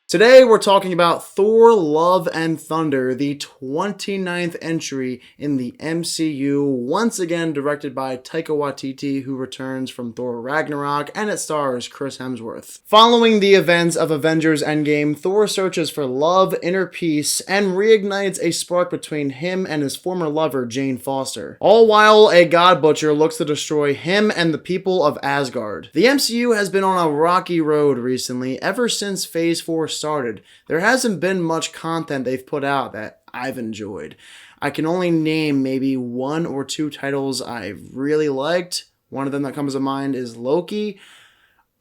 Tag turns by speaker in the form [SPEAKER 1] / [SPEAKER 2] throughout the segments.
[SPEAKER 1] Today we're talking about Thor Love and Thunder, the 29th entry in the MCU, once again directed by Taika Waititi, who returns from Thor Ragnarok, and it stars Chris Hemsworth. Following the events of Avengers Endgame, Thor searches for love, inner peace, and reignites a spark between him and his former lover, Jane Foster. All while a God Butcher looks to destroy him and the people of Asgard. The MCU has been on a rocky road recently, ever since Phase 4 started. There hasn't been much content they've put out that I've enjoyed. I can only name maybe one or two titles I've really liked. One of them that comes to mind is Loki.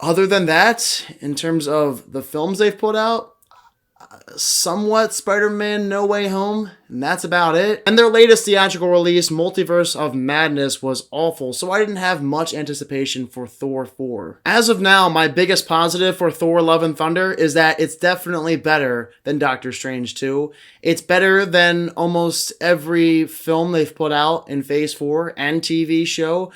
[SPEAKER 1] Other than that, in terms of the films they've put out, somewhat Spider-Man No Way Home, and that's about it. And their latest theatrical release, Multiverse of Madness, was awful, so I didn't have much anticipation for Thor 4. As of now, my biggest positive for Thor Love and Thunder is that it's definitely better than Doctor Strange 2. It's better than almost every film they've put out in Phase 4 and TV show.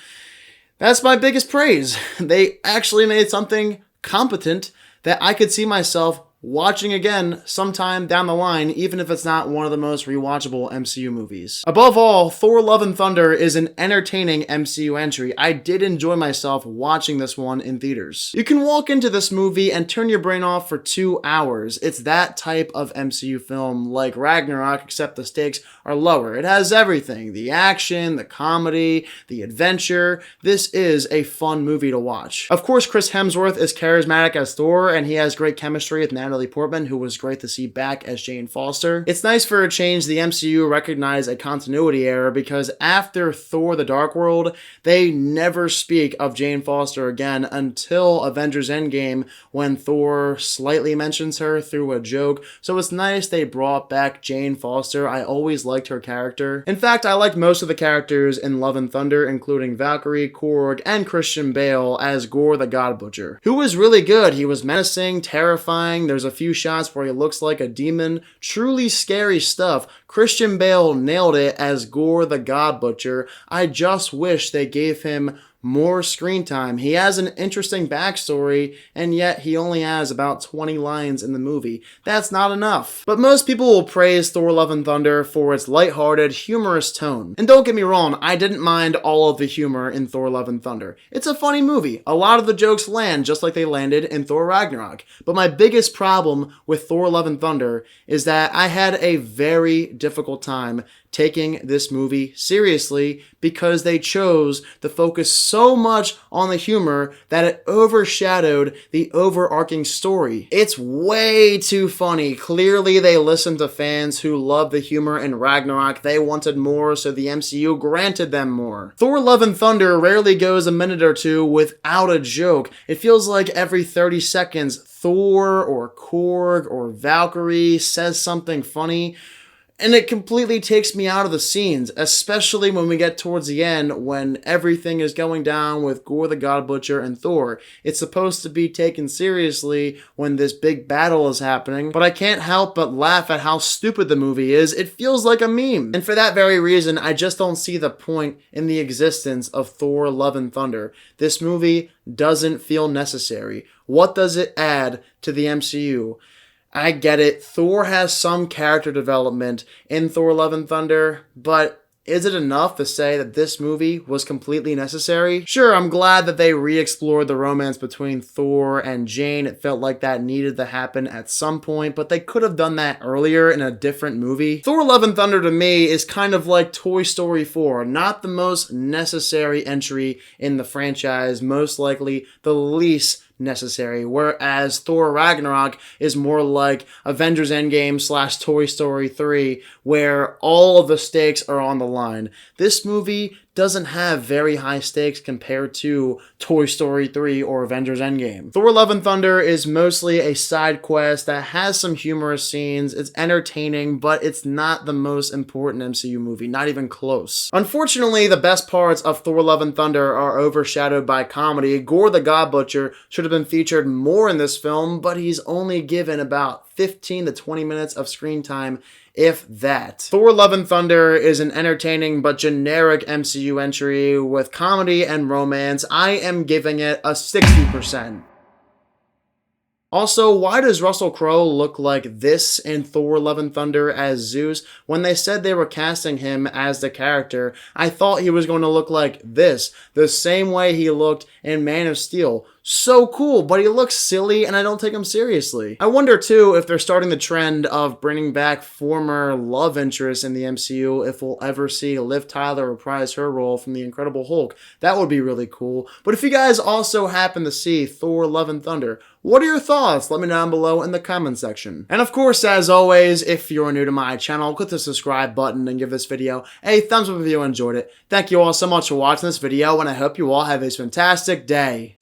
[SPEAKER 1] That's my biggest praise. They actually made something competent that I could see myself watching again sometime down the line, even if it's not one of the most rewatchable MCU movies. Above all, Thor Love and Thunder is an entertaining MCU entry. I did enjoy myself watching this one in theaters. You can walk into this movie and turn your brain off for 2 hours. It's that type of MCU film, like Ragnarok, except the stakes are lower. It has everything: the action, the comedy, the adventure. This is a fun movie to watch. Of course, Chris Hemsworth is charismatic as Thor, and he has great chemistry with Natalie Portman, who was great to see back as Jane Foster. It's nice for a change the MCU recognize a continuity error, because after Thor the Dark World, they never speak of Jane Foster again until Avengers Endgame, when Thor slightly mentions her through a joke. So it's nice they brought back Jane Foster. I always liked her character. In fact, I liked most of the characters in Love and Thunder, including Valkyrie, Korg, and Christian Bale as Gore the God Butcher, who was really good. He was menacing, terrifying. There's a few shots where he looks like a demon. Truly scary stuff. Christian Bale nailed it as Gore the God Butcher. I just wish they gave him more screen time. He has an interesting backstory, and yet he only has about 20 lines in the movie. That's not enough. But most people will praise Thor Love and Thunder for its lighthearted, humorous tone. And don't get me wrong, I didn't mind all of the humor in Thor Love and Thunder. It's a funny movie. A lot of the jokes land just like they landed in Thor Ragnarok. But my biggest problem with Thor Love and Thunder is that I had a very difficult time taking this movie seriously, because they chose to focus so much on the humor that it overshadowed the overarching story. It's way too funny. Clearly they listened to fans who love the humor in Ragnarok. They wanted more, so the MCU granted them more. Thor Love and Thunder rarely goes a minute or two without a joke. It feels like every 30 seconds Thor or Korg or Valkyrie says something funny, and it completely takes me out of the scenes, especially when we get towards the end, when everything is going down with Gore the God Butcher and Thor. It's supposed to be taken seriously when this big battle is happening, but I can't help but laugh at how stupid the movie is. It feels like a meme. And for that very reason, I just don't see the point in the existence of Thor Love and Thunder. This movie doesn't feel necessary. What does it add to the MCU? I get it. Thor has some character development in Thor Love and Thunder, but is it enough to say that this movie was completely necessary? Sure, I'm glad that they re-explored the romance between Thor and Jane. It felt like that needed to happen at some point, but they could have done that earlier in a different movie. Thor Love and Thunder to me is kind of like Toy Story 4, not the most necessary entry in the franchise, most likely the least necessary, whereas Thor Ragnarok is more like Avengers Endgame / Toy Story 3, where all of the stakes are on the line. This movie doesn't have very high stakes compared to Toy Story 3 or Avengers Endgame. Thor Love and Thunder is mostly a side quest that has some humorous scenes. It's entertaining, but it's not the most important MCU movie, not even close. Unfortunately, the best parts of Thor Love and Thunder are overshadowed by comedy. Gore the God Butcher should have been featured more in this film, but he's only given about 15 to 20 minutes of screen time, if that. Thor Love and Thunder is an entertaining but generic MCU entry with comedy. comedy and romance, I am giving it a 60%. Also, why does Russell Crowe look like this in Thor Love and Thunder as Zeus? When they said they were casting him as the character, I thought he was going to look like this, the same way he looked in Man of Steel. So cool, but he looks silly and I don't take him seriously. I wonder too if they're starting the trend of bringing back former love interests in the MCU, if we'll ever see Liv Tyler reprise her role from the Incredible Hulk. That would be really cool. But if you guys also happen to see Thor Love and Thunder, what are your thoughts? Let me know down below in the comment section. And of course, as always, if you're new to my channel, click the subscribe button and give this video a thumbs up if you enjoyed it. Thank you all so much for watching this video, and I hope you all have a fantastic day.